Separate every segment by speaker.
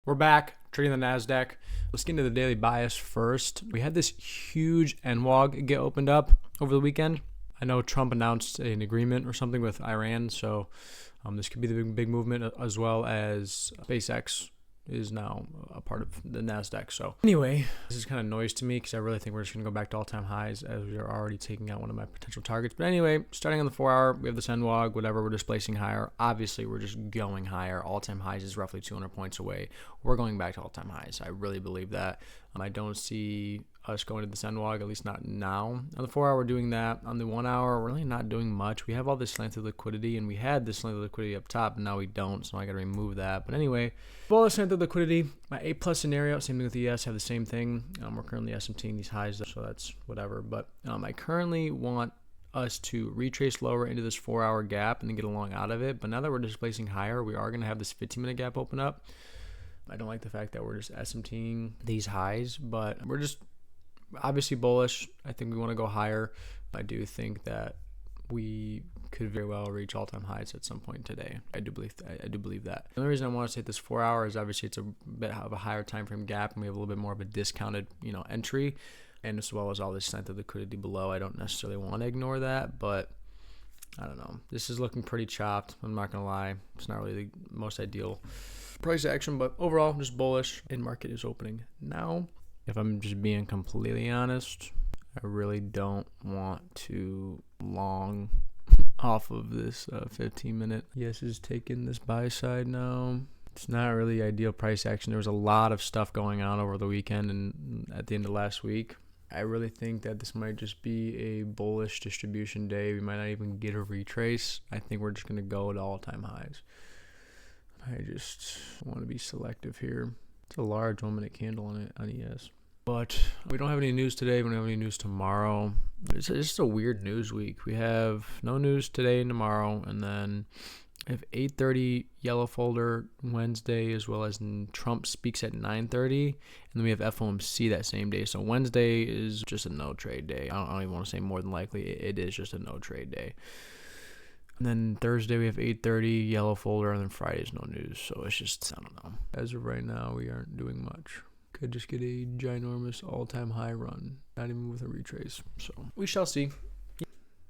Speaker 1: We're back trading the NASDAQ. Let's get into the daily bias first. We had this huge NWOG get opened up over the weekend. I know Trump announced an agreement or something with Iran, so this could be the big movement, as well as SpaceX is now a part of the NASDAQ. So anyway, this is kind of noise to me because I really think we're just going to go back to all-time highs as we are already taking out one of my potential targets. But anyway, starting on the 4-hour, we have this NWOG, whatever, we're displacing higher. Obviously, we're just going higher. All-time highs is roughly 200 points away. We're going back to all-time highs. I really believe that. I don't see us going to this NWOG, at least not now. On the 4-hour, we're doing that. On the 1-hour, we're really not doing much. We have all this slanted liquidity, and we had this slanted liquidity up top, and now we don't, so I got to remove that. But anyway, all this slanted liquidity. My A+ scenario, same thing with ES, have the same thing. We're currently SMTing these highs, so that's whatever. But I currently want us to retrace lower into this 4-hour gap and then get a long out of it. But now that we're displacing higher, we are going to have this 15-minute gap open up. I don't like the fact that we're just SMTing these highs, but we're just obviously bullish. I think we want to go higher. I do think that we could very well reach all-time highs at some point today. I do believe that. The only reason I want to say this 4-hour is obviously it's a bit of a higher time frame gap, and we have a little bit more of a discounted, entry, and as well as all this slanted liquidity below. I don't necessarily want to ignore that, but I don't know. This is looking pretty chopped. I'm not gonna lie. It's not really the most ideal price action, but overall, just bullish. And market is opening now. If I'm just being completely honest, I really don't want to long off of this 15-minute. Yes, is taking this buy side now. It's not really ideal price action. There was a lot of stuff going on over the weekend and at the end of last week. I really think that this might just be a bullish distribution day. We might not even get a retrace. I think we're just going to go to all-time highs. I just want to be selective here. It's a large 1-minute candle on ES. But we don't have any news today. We don't have any news tomorrow. It's just a weird news week. We have no news today and tomorrow, and then we have 8:30 yellow folder Wednesday, as well as Trump speaks at 9:30, and then we have FOMC that same day. So Wednesday is just a no trade day. I don't even want to say more than likely. It is just a no trade day. And then Thursday we have 8:30 yellow folder, and then Friday is no news. So it's just, I don't know. As of right now, we aren't doing much. Could just get a ginormous all-time high run, not even with a retrace. So we shall see.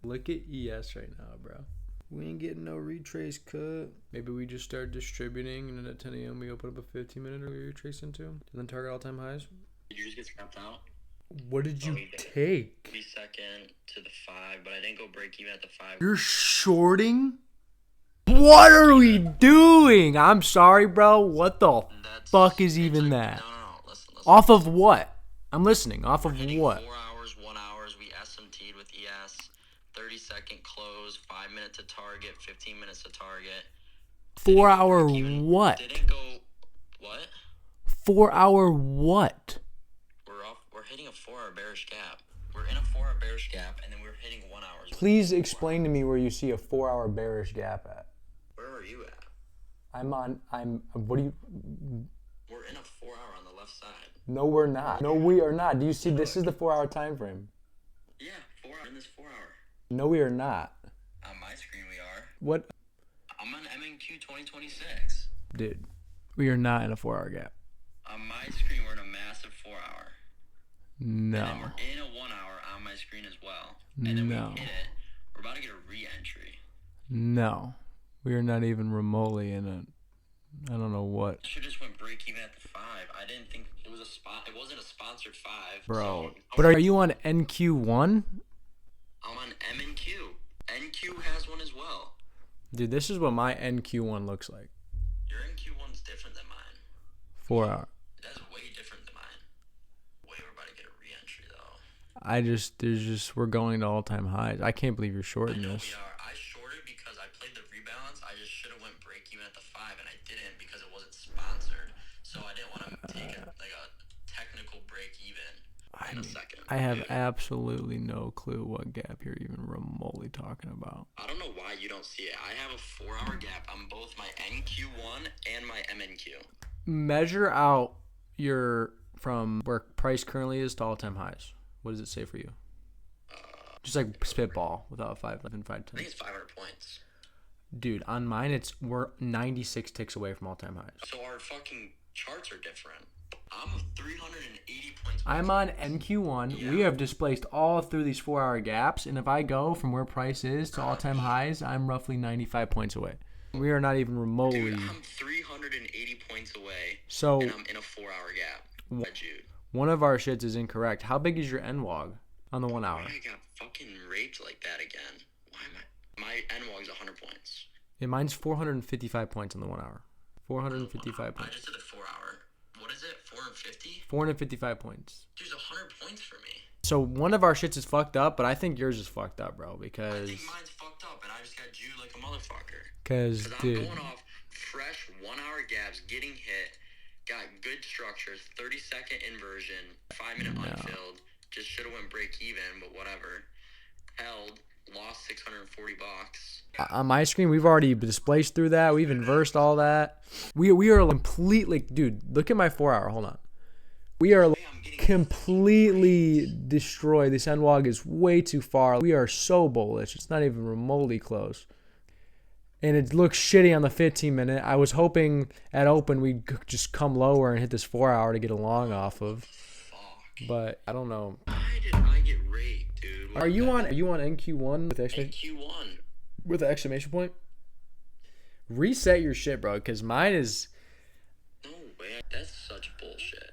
Speaker 1: Look at ES right now, bro. We ain't getting no retrace cut. Maybe we just start distributing, and then at 10 a.m. we open up a 15-minute retrace into, and then target all-time highs.
Speaker 2: Did you just get scrapped out?
Speaker 1: What did you take?
Speaker 2: Be second to the 5, but I didn't go break even at the 5.
Speaker 1: You're shorting? What are we doing? I'm sorry, bro. What the fuck is even that?
Speaker 2: No. Listen.
Speaker 1: Off of what? I'm listening. Off of what?
Speaker 2: 4 hours, 1 hour, we SMT'd with ES. 30-second close, 5 minutes to target, 15 minutes to target.
Speaker 1: 4-hour what?
Speaker 2: Didn't go what?
Speaker 1: 4-hour what?
Speaker 2: We're hitting a 4-hour bearish gap. We're in a 4-hour bearish gap, and then we're hitting 1 hour.
Speaker 1: Please explain to me where you see a 4-hour bearish gap at.
Speaker 2: Where are you at?
Speaker 1: What do you?
Speaker 2: We're in a 4-hour on the left side.
Speaker 1: No, we're not. No, we are not. Do you see this is the 4-hour time frame?
Speaker 2: Yeah, 4 hour in this 4 hour.
Speaker 1: No, we are not.
Speaker 2: On my screen we are.
Speaker 1: What?
Speaker 2: I'm on MNQ 2026.
Speaker 1: Dude, we are not in a 4-hour gap.
Speaker 2: On my screen we're in a massive 4-hour.
Speaker 1: No.
Speaker 2: And then we're in a 1 hour on my screen as well. And then
Speaker 1: No.
Speaker 2: we hit it. We're about to get a re-entry.
Speaker 1: No. We are not even remotely in a, I don't know what.
Speaker 2: I should just went break even at the 5. I didn't think it was a spot. It wasn't a sponsored 5.
Speaker 1: Bro.
Speaker 2: So
Speaker 1: But are you on NQ1?
Speaker 2: I'm on MNQ. NQ has one as well.
Speaker 1: Dude, this is what my NQ1 looks like.
Speaker 2: Your NQ1's different than mine.
Speaker 1: 4-hour.
Speaker 2: That's way different than mine. Wait, we're about to get a re-entry though.
Speaker 1: We're going to all-time highs. I can't believe you're shorting this.
Speaker 2: We are. I shorted because I played the rebalance. I just should have went break even at the 5, and I didn't because it wasn't sponsored. So I didn't want to take a technical break even in a second.
Speaker 1: I have absolutely no clue what gap you're even remotely talking about.
Speaker 2: I don't know why you don't see it. I have a 4-hour gap on both my NQ1 and my MNQ.
Speaker 1: Measure out from where price currently is to all-time highs. What does it say for you? Just like spitball without 5 and 5
Speaker 2: I think it's 500 points.
Speaker 1: Dude, on mine we're 96 ticks away from all-time highs.
Speaker 2: So our fucking charts are different. I'm 380 points.
Speaker 1: I'm on NQ1.
Speaker 2: Yeah.
Speaker 1: We have displaced all through these 4-hour gaps, and if I go from where price is to all-time highs, I'm roughly 95 points away. We are not even remotely.
Speaker 2: Dude, I'm 380 points away,
Speaker 1: So
Speaker 2: and I'm in a 4-hour gap. Dude.
Speaker 1: One of our shits is incorrect. How big is your NWOG on the 1 hour?
Speaker 2: I got fucking raped like that again. Why am I? My NWOG's 100 points.
Speaker 1: Yeah, mine's 455 points on the 1 hour. 455 points.
Speaker 2: I just did the 4-hour. What is it? 450?
Speaker 1: 455 points.
Speaker 2: Dude, 100 points for me.
Speaker 1: So one of our shits is fucked up, but I think yours is fucked up, bro, because...
Speaker 2: I think mine's fucked up, and I just got Jude like a motherfucker.
Speaker 1: Because, dude...
Speaker 2: I'm going off fresh 1-hour gaps, getting hit, got good structures, 30-second inversion, 5-minute unfilled, just should have went break even, but whatever. Held, lost $640.
Speaker 1: On my screen, we've already displaced through that. We've inversed all that. We are completely... Dude, look at my 4-hour. Hold on. We are completely destroyed. This NWOG is way too far. We are so bullish. It's not even remotely close. And it looks shitty on the 15-minute. I was hoping at open we'd just come lower and hit this 4-hour to get a long off of. But I don't know.
Speaker 2: Why did I get raped, dude?
Speaker 1: Are you on NQ1 with
Speaker 2: NQ1
Speaker 1: with the exclamation point? Reset your shit, bro, because mine is...
Speaker 2: No way. That's such bullshit.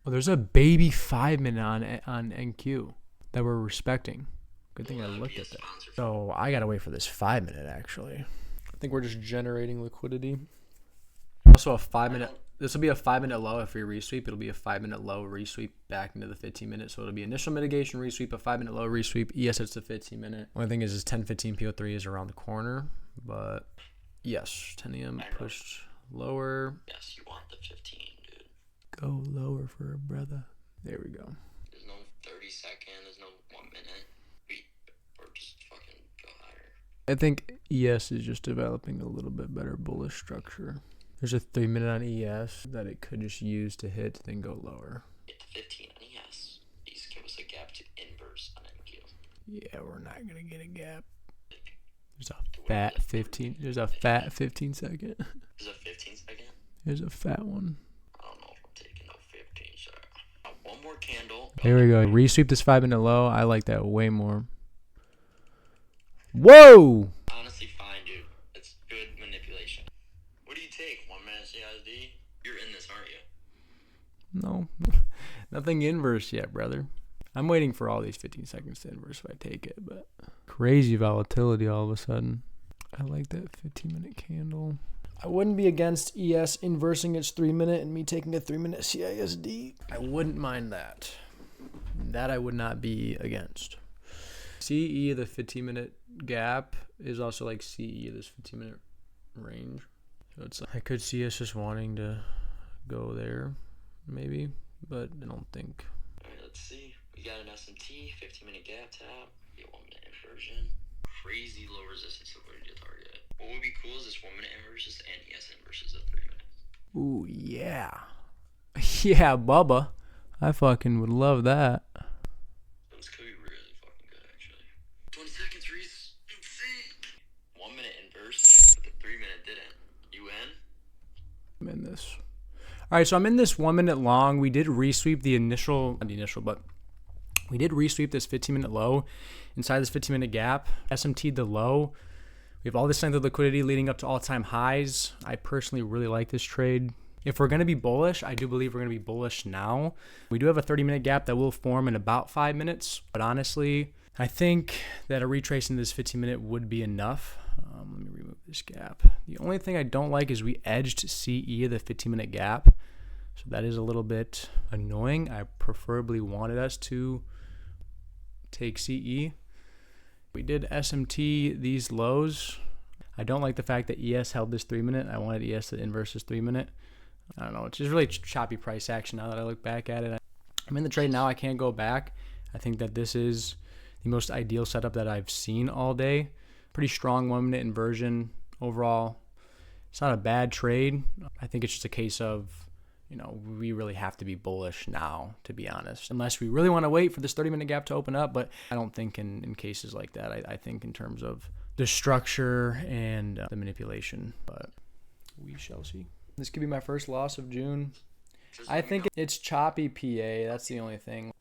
Speaker 1: Oh, there's a baby 5-minute on NQ that we're respecting. Good thing I looked at that. So I gotta wait for this 5-minute actually. I think we're just generating liquidity. Also a 5-minute. This will be a 5-minute low if we resweep. It'll be a 5-minute low resweep back into the 15-minute. So it'll be initial mitigation resweep, a 5-minute low resweep. ES it's the 15-minute. Only thing is 10:15 PO3 is around the corner, but yes, 10 a.m. pushed lower.
Speaker 2: Yes, you want the 15.
Speaker 1: Go lower for a brother. There we go.
Speaker 2: There's no 30-second. There's no 1 minute. Or just fucking go higher.
Speaker 1: I think ES is just developing a little bit better bullish structure. There's a 3-minute on ES that it could just use to hit, then go lower.
Speaker 2: Get to 15 on ES. Please give us a gap to inverse on NQ.
Speaker 1: Yeah, we're not gonna get a gap. There's a fat 15. There's a fat 15 second.
Speaker 2: There's a 15 second.
Speaker 1: There's a fat one.
Speaker 2: One more candle.
Speaker 1: There we go. Resweep this 5-minute low. I like that way more. Whoa!
Speaker 2: Honestly, fine, dude. It's good manipulation. What do you take? 1 minute CSD? You're in this, aren't you?
Speaker 1: No. Nothing inverse yet, brother. I'm waiting for all these 15 seconds to inverse if I take it, but crazy volatility all of a sudden. I like that 15-minute candle. I wouldn't be against ES inversing its 3-minute and me taking a 3-minute CISD. I wouldn't mind that. That I would not be against. CE, the 15-minute gap, is also like CE, this 15-minute range. So it's like, I could see us just wanting to go there, maybe, but I don't think.
Speaker 2: All right, let's see. We got an SMT, 15-minute gap tap, get 1-minute inversion. Crazy low resistance liquidity to target. What would be cool is this 1-minute inversus and ES inversus at 3 minutes.
Speaker 1: Ooh, yeah. Yeah, Bubba. I fucking would love that.
Speaker 2: This could be really fucking good, actually. 20 seconds, Reese. Insane. 1-minute inverse, but the 3-minute didn't. You in?
Speaker 1: I'm in this. All right, so I'm in this 1-minute long. We did resweep the initial, not the initial, but we did resweep this 15-minute low inside this 15-minute gap. SMT'd the low. We have all this length of liquidity leading up to all-time highs. I personally really like this trade. If we're going to be bullish, I do believe we're going to be bullish now. We do have a 30-minute gap that will form in about 5 minutes. But honestly, I think that a retracing this 15-minute would be enough. Let me remove this gap. The only thing I don't like is we edged CE, the 15-minute gap. So that is a little bit annoying. I preferably wanted us to take CE. We did SMT these lows. I don't like the fact that ES held this 3-minute. I wanted ES to inverse this 3-minute. I don't know. It's just really choppy price action now that I look back at it. I'm in the trade now. I can't go back. I think that this is the most ideal setup that I've seen all day. Pretty strong 1-minute inversion overall. It's not a bad trade. I think it's just a case of, we really have to be bullish now, to be honest, unless we really want to wait for this 30-minute gap to open up. But I don't think in cases like that. I think in terms of the structure and the manipulation, but we shall see. This could be my first loss of June. I think it's choppy PA. That's the only thing.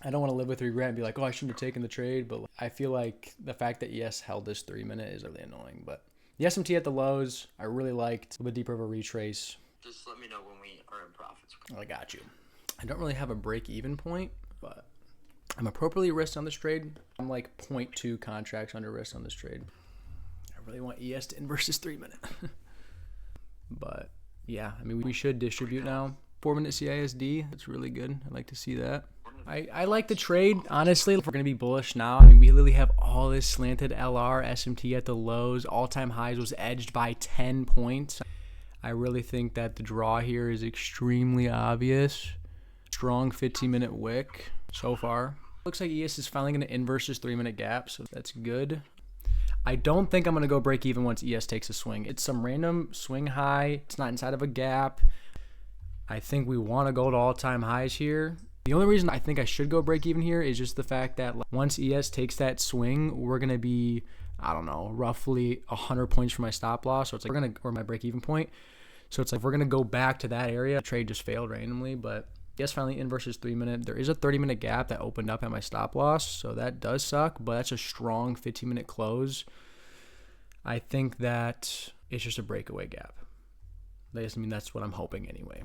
Speaker 1: I don't want to live with regret and be like, oh, I shouldn't have taken the trade. But I feel like the fact that ES held this 3-minute is really annoying. But the SMT at the lows, I really liked. A little bit deeper of a retrace.
Speaker 2: Just let me know when we are in profits.
Speaker 1: I got you. I don't really have a break-even point, but I'm appropriately risked on this trade. I'm like 0.2 contracts under risk on this trade. I really want ES to inverse this 3-minute. But yeah, I mean, we should distribute now. 4-minute CISD, that's really good. I'd like to see that. I like the trade, honestly. If we're going to be bullish now, I mean, we literally have all this slanted LR, SMT at the lows. All-time highs was edged by 10 points. I really think that the draw here is extremely obvious. Strong 15-minute wick so far. Looks like ES is finally going to inverse this 3-minute gap, so that's good. I don't think I'm going to go break even once ES takes a swing. It's some random swing high. It's not inside of a gap. I think we want to go to all-time highs here. The only reason I think I should go break even here is just the fact that once ES takes that swing, we're going to be, I don't know, roughly 100 points from my stop loss. So it's like we're going to, or my break even point. So it's like we're going to go back to that area. The trade just failed randomly, but ES finally inverses 3-minute. There is a 30-minute gap that opened up at my stop loss. So that does suck, but that's a strong 15-minute close. I think that it's just a breakaway gap. I mean, that's what I'm hoping anyway.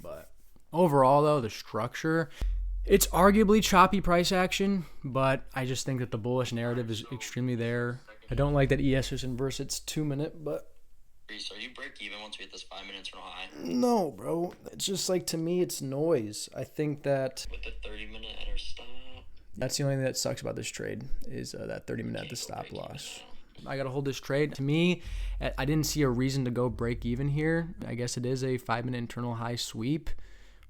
Speaker 1: But overall, though, the structure, it's arguably choppy price action, but I just think that the bullish narrative is extremely there. I don't like that ES is inverse its 2-minute, but...
Speaker 2: Reese, are you break even once we hit this 5-minute internal high?
Speaker 1: No, bro. It's just like, to me, it's noise. I think that...
Speaker 2: With the 30-minute at our stop?
Speaker 1: That's the only thing that sucks about this trade, is that 30-minute at the stop loss. I got to hold this trade. To me, I didn't see a reason to go break even here. I guess it is a 5-minute internal high sweep,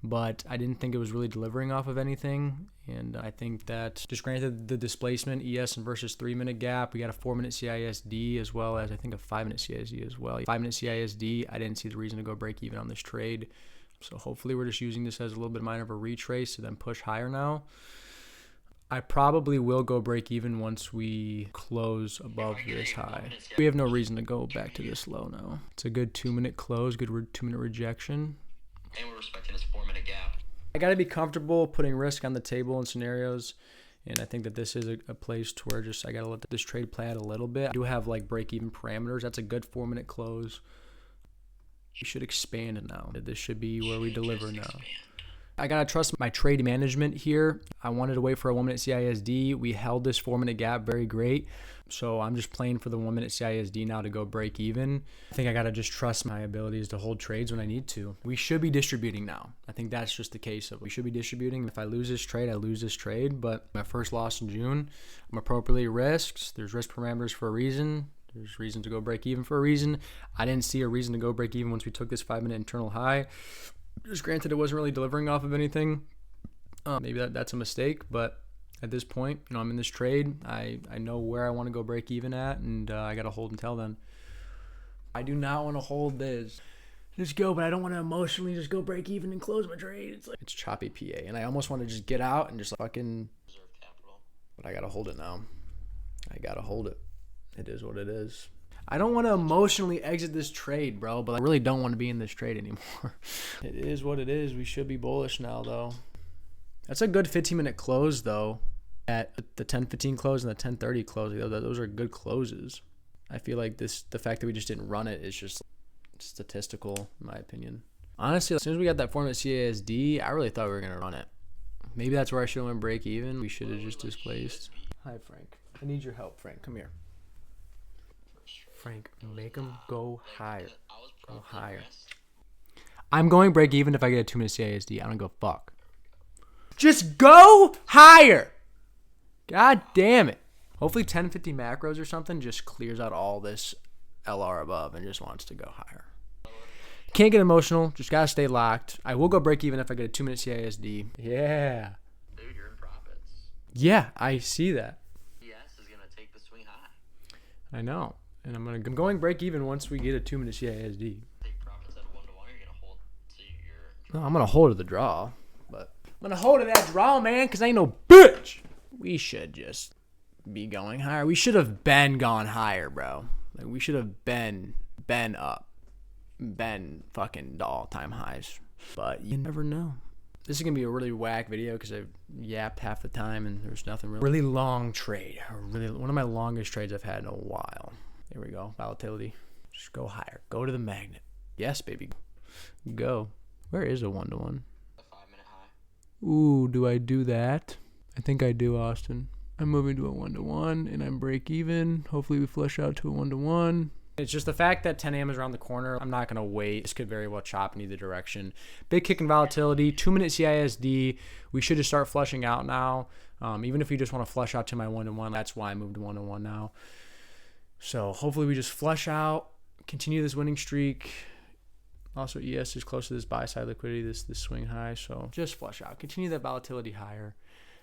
Speaker 1: but I didn't think it was really delivering off of anything. And I think that just granted the displacement, ES versus 3-minute gap, we got a 4-minute CISD as well as I think a 5-minute CISD as well. 5-minute CISD, I didn't see the reason to go break even on this trade. So hopefully we're just using this as a little bit minor of a retrace to then push higher now. I probably will go break even once we close above this high. We have no reason to go back to this low now. It's a good 2-minute close, good 2-minute rejection.
Speaker 2: And we're respecting this 4-minute gap.
Speaker 1: I got to be comfortable putting risk on the table in scenarios. And I think that this is a place to where just I got to let this trade play out a little bit. I do have like break even parameters. That's a good 4-minute close. We should expand now. This should be where we deliver now. I got to trust my trade management here. I wanted to wait for a 1-minute CISD. We held this 4-minute gap very great. So I'm just playing for the 1-minute CISD now to go break even. I think I got to just trust my abilities to hold trades when I need to. We should be distributing now. I think that's just the case of we should be distributing. If I lose this trade, I lose this trade. But my first loss in June, I'm appropriately risked. There's risk parameters for a reason. There's reason to go break even for a reason. I didn't see a reason to go break even once we took this 5-minute internal high. Just granted, it wasn't really delivering off of anything. Maybe that's a mistake, but at this point, I'm in this trade. I know where I want to go break even at, and I got to hold until then. I do not want to hold this. Just go, but I don't want to emotionally just go break even and close my trade. It's choppy PA, and I almost want to just get out and just fucking... But I got to hold it now. I got to hold it. It is what it is. I don't want to emotionally exit this trade, bro, but I really don't want to be in this trade anymore. It is what it is. We should be bullish now, though. That's a good 15-minute close, though. At the 10:15 close and the 10:30 close, those are good closes. I feel like the fact that we just didn't run it is just statistical, in my opinion. Honestly, as soon as we got that 4-minute CASD, I really thought we were going to run it. Maybe that's where I should have went break even. We should have just displaced. Hi, Frank. I need your help, Frank. Come here. Frank, make him go higher. Go higher. I'm going break even if I get a 2-minute CISD. I don't go fuck. Just go higher. God damn it. Hopefully 1050 macros or something just clears out all this LR above and just wants to go higher. Can't get emotional. Just got to stay locked. I will go break even if I get a 2-minute CISD. Yeah.
Speaker 2: Dude, you're in profits.
Speaker 1: Yeah, I see that.
Speaker 2: ES is going to take the swing high.
Speaker 1: I know. And I'm going break even once we get a 2-minute CISD.
Speaker 2: Take profits at 1-1. You're going to hold to your...
Speaker 1: No, I'm going to hold to the draw. But I'm going to hold to that draw, man, because I ain't no bitch. We should just be going higher. We should have been gone higher, bro. Like, we should have been up. Been fucking the all-time highs. But you never know. This is going to be a really whack video because I've yapped half the time and there's nothing really long trade. One of my longest trades I've had in a while. There we go. Volatility. Just go higher. Go to the magnet. Yes, baby. Go. Where is a 1-to-1?
Speaker 2: A 5-minute high.
Speaker 1: Ooh, do I do that? I think I do, Austin. I'm moving to a 1-to-1 and I'm break even. Hopefully we flush out to a 1-to-1. It's just the fact that 10 a.m. is around the corner. I'm not going to wait. This could very well chop in either direction. Big kick in volatility. 2-minute CISD. We should just start flushing out now. Even if you just want to flush out to my 1-to-1, that's why I moved to 1-to-1 now. So hopefully we just flush out, continue this winning streak. Also, ES is close to this buy side liquidity, this swing high. So just flush out. Continue that volatility higher.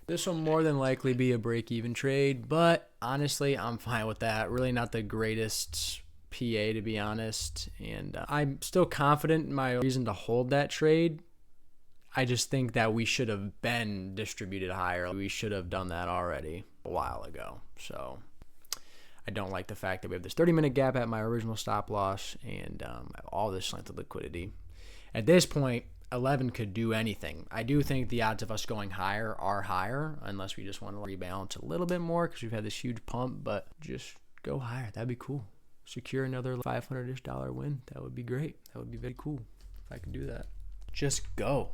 Speaker 1: This will more than likely be a break-even trade, but honestly, I'm fine with that. Really not the greatest PA, to be honest, and I'm still confident in my reason to hold that trade. I just think that we should have been distributed higher. We should have done that already a while ago. So I don't like the fact that we have this 30-minute gap at my original stop loss and all this slanted liquidity. At this point, 11 could do anything. I do think the odds of us going higher are higher unless we just want to rebalance a little bit more because we've had this huge pump, but just go higher. That'd be cool. Secure another $500-ish win. That would be great. That would be very cool if I could do that. Just go.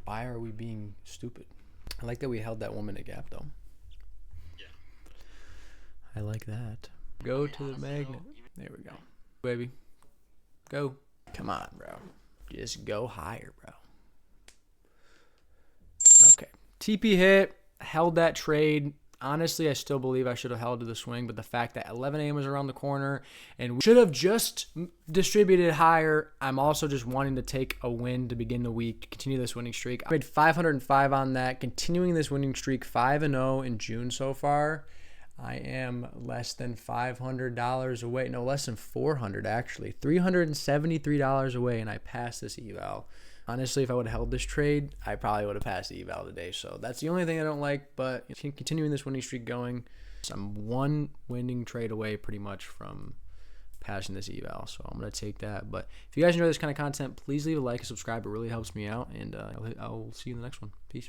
Speaker 1: Why are we being stupid? I like that we held that 1-minute gap though.
Speaker 2: Yeah.
Speaker 1: I like that. Go to the magnet. There we go. Baby. Go. Come on, bro. Just go higher, bro. Okay. TP hit. Held that trade. Honestly, I still believe I should have held to the swing, but the fact that 11 a.m. was around the corner and we should have just distributed higher, I'm also just wanting to take a win to begin the week, to continue this winning streak. I made 505 on that, continuing this winning streak, 5-0 in June so far. I am less than $500 away. No, less than $400 actually. $373 away, and I passed this eval. Honestly, if I would have held this trade, I probably would have passed the eval today. So that's the only thing I don't like, but continuing this winning streak going, I'm one winning trade away pretty much from passing this eval. So I'm going to take that. But if you guys enjoy this kind of content, please leave a like and subscribe. It really helps me out, and I'll see you in the next one. Peace.